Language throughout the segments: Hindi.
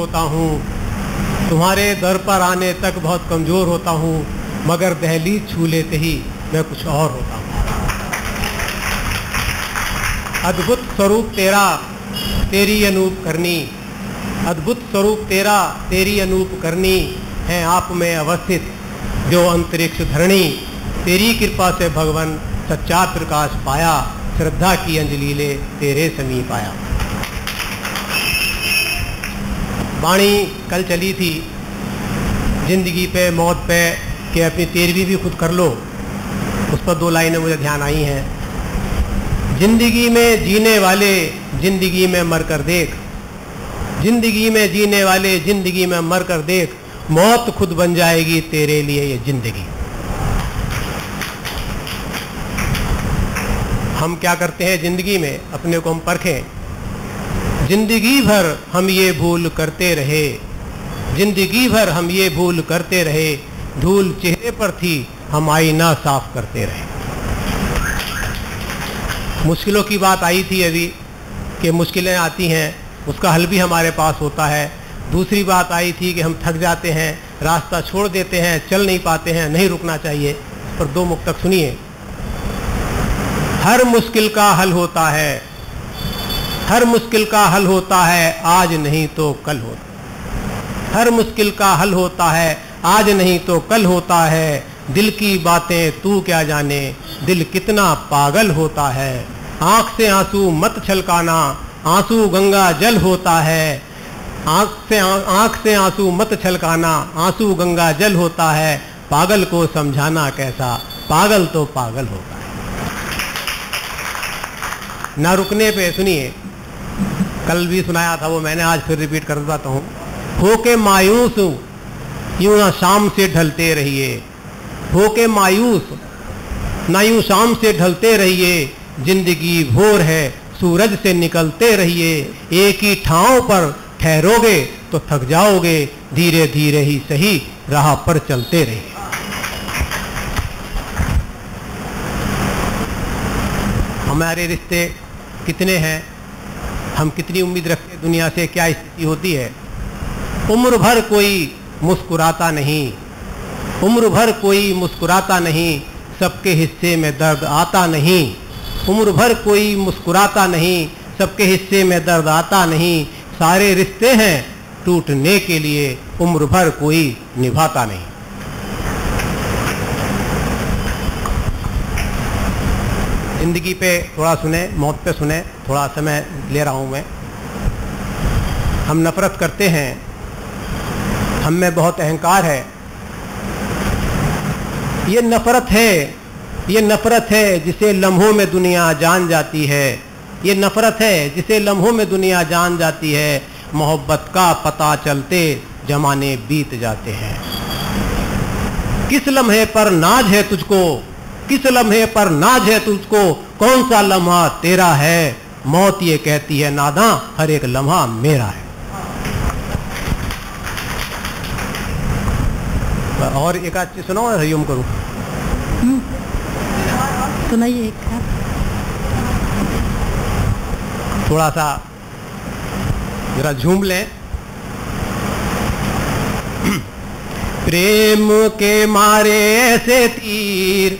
होता हूँ, तुम्हारे दर पर आने तक बहुत कमज़ोर होता हूँ, मगर दहलीज छू लेते ही मैं कुछ और होता हूँ। अद्भुत स्वरूप तेरा तेरी अनूप करनी, अद्भुत स्वरूप तेरा तेरी अनूप करनी है आप में अवस्थित जो अंतरिक्ष धरणी। तेरी कृपा से भगवान सच्चा प्रकाश पाया, श्रद्धा की अंजलि ले तेरे समीप आया। वाणी कल चली थी जिंदगी पे मौत पे कि अपनी तेरहवीं भी खुद कर लो, उस पर 2 लाइनें मुझे ध्यान आई हैं। जिंदगी में जीने वाले जिंदगी में मर कर देख, जिंदगी में जीने वाले जिंदगी में मर कर देख, मौत खुद बन जाएगी तेरे लिए ये जिंदगी। हम क्या करते हैं जिंदगी में, अपने को हम परखें। जिंदगी भर हम ये भूल करते रहे, जिंदगी भर हम ये भूल करते रहे, धूल चेहरे पर थी हम आईना साफ करते रहे। मुश्किलों की बात आई थी अभी कि मुश्किलें आती हैं, उसका हल भी हमारे पास होता है। दूसरी बात आई थी कि हम थक जाते हैं, रास्ता छोड़ देते हैं, चल नहीं पाते हैं, नहीं रुकना चाहिए। इस पर 2 मुक्तक सुनिए। हर मुश्किल का हल होता है, हर मुश्किल का हल होता है, आज नहीं तो कल होता। हर मुश्किल का हल होता है, आज नहीं तो कल होता है। दिल की बातें तू क्या जाने, दिल कितना पागल होता है। आंख से आंसू मत छलकाना, आंसू गंगा जल होता है। आंख से आंसू मत छलकाना, आंसू गंगा जल होता है। पागल को समझाना कैसा, पागल तो पागल होता है। ना रुकने पे सुनिए, कल भी सुनाया था वो मैंने, आज फिर रिपीट कर देता हूँ। होके मायूस यूं ना शाम से ढलते रहिए, होके मायूस ना यूं शाम से ढलते रहिए। जिंदगी भोर है सूरज से निकलते रहिए। एक ही ठाव पर ठहरोगे तो थक जाओगे, धीरे धीरे ही सही राह पर चलते रहिए। हमारे रिश्ते कितने हैं, हम कितनी उम्मीद रखते हैं दुनिया से, क्या स्थिति होती है। उम्र भर कोई मुस्कुराता नहीं, उम्र भर कोई मुस्कुराता नहीं, सबके हिस्से में दर्द आता नहीं। उम्र भर कोई मुस्कुराता नहीं, सबके हिस्से में दर्द आता नहीं। सारे रिश्ते हैं टूटने के लिए, उम्र भर कोई निभाता नहीं। जिंदगी पे थोड़ा सुने, मौत पे सुने, थोड़ा समय ले रहा हूँ मैं। हम नफरत करते हैं, हम में बहुत अहंकार है। ये नफरत है, ये नफरत है जिसे लम्हों में दुनिया जान जाती है। ये नफरत है जिसे लम्हों में दुनिया जान जाती है। मोहब्बत का पता चलते जमाने बीत जाते हैं। किस लम्हे पर नाज है तुझको, किस लम्हे पर नाज है तुझको, कौन सा लम्हा तेरा है। मौत ये कहती है नादां, हर एक लम्हा मेरा है। और एक आध चीज सुनाओ, हरिओम करूं। सुनाइए एक। थोड़ा सा जरा झूम लें। प्रेम के मारे ऐसे तीर,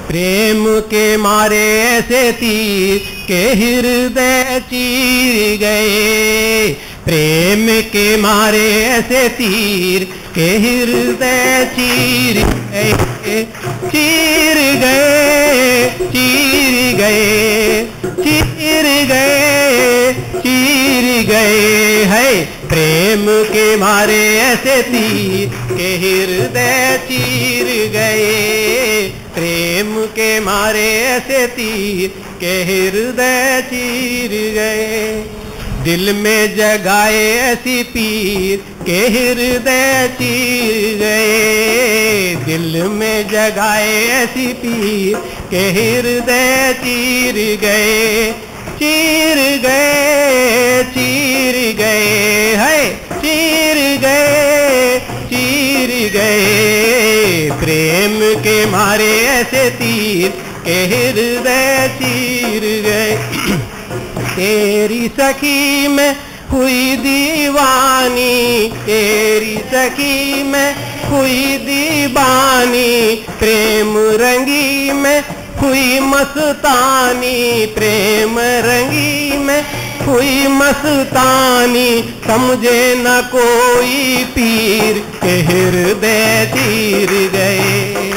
प्रेम के मारे ऐसे तीर के हृदय चीर गए। प्रेम के मारे ऐसे तीर के हृदय चीर गए, चीर गए, चीर गए, चीर गए, चीर गए। है प्रेम के मारे ऐसे तीर के हृदय चीर गए। प्रेम के मारे ऐसे तीर के हृदय चीर गए। दिल में जगाए ऐसी पीर के हृदय चीर गए। दिल में जगाए ऐसी पीर के हृदय चीर गए, चीर गए, चीर गए। है चीर गए, चीर गए। प्रेम के मारे ऐसे तीर के हृदय चीर गए। तेरी सखी में हुई दीवानी, दीवानी, तेरी सखी मैं हुई दीवानी, प्रेम रंगी मैं हुई मस्तानी, प्रेम रंगी मैं हुई मस्तानी, समझे न कोई पीर के हृदय चीर गए,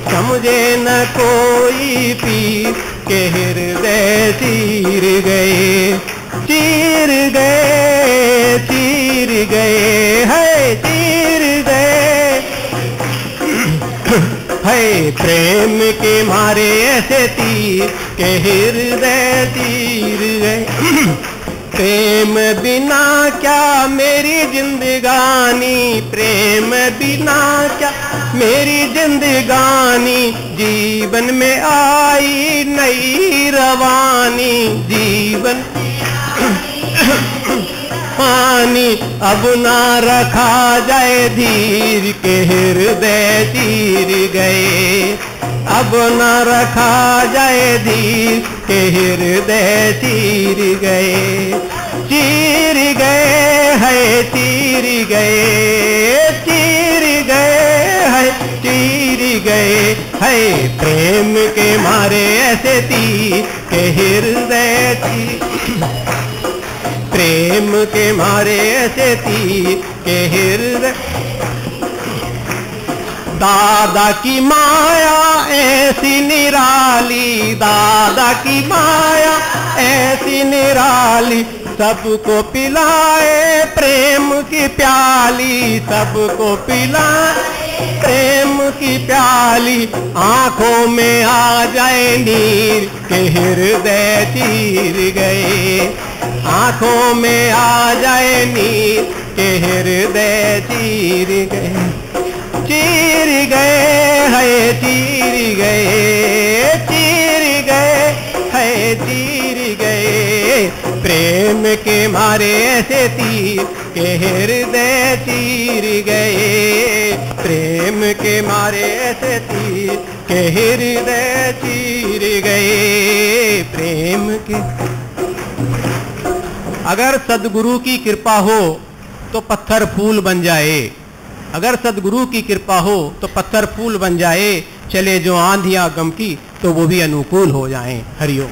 समझे न कोई पीर के हृदय चीर गए, चीर गए, चीर गए, है चीर गए, है प्रेम के मारे ऐसे तीर के हृदय चीर गए। प्रेम बिना क्या मेरी जिंदगानी, प्रेम बिना क्या मेरी जिंदगानी, जीवन में आई नई रवानी, जीवन पानी अब ना रखा जाए धीर के हृदय चीर गए, अब न रखा जाए धीर के हृदय चीर गए, चीर गए है चीर गए, चीर गए है चीर गए, है प्रेम के मारे ऐसे तीर के हृदय चीर, प्रेम के मारे ऐसे तीर के हृदय। दादा की माया ऐसी निराली, दादा की माया ऐसी निराली, सबको पिलाए प्रेम की प्याली, सबको पिलाए प्रेम की प्याली, आंखों में आ जाए नीर के हृदय चीर गए, आंखों में आ जाए नीर के हृदय चीर गए, चीर गए है चीर गए, चीर गए है चीर गए, प्रेम के मारे ऐसे तीर के हृदय चीर गए, प्रेम के मारे ऐसे तीर के हृदय चीर गए, प्रेम के। अगर सद्गुरु की कृपा हो तो पत्थर फूल बन जाए, अगर सद्गुरु की कृपा हो तो पत्थर फूल बन जाए, चले जो आंधियां गम की तो वो भी अनुकूल हो जाएं। हरिओम।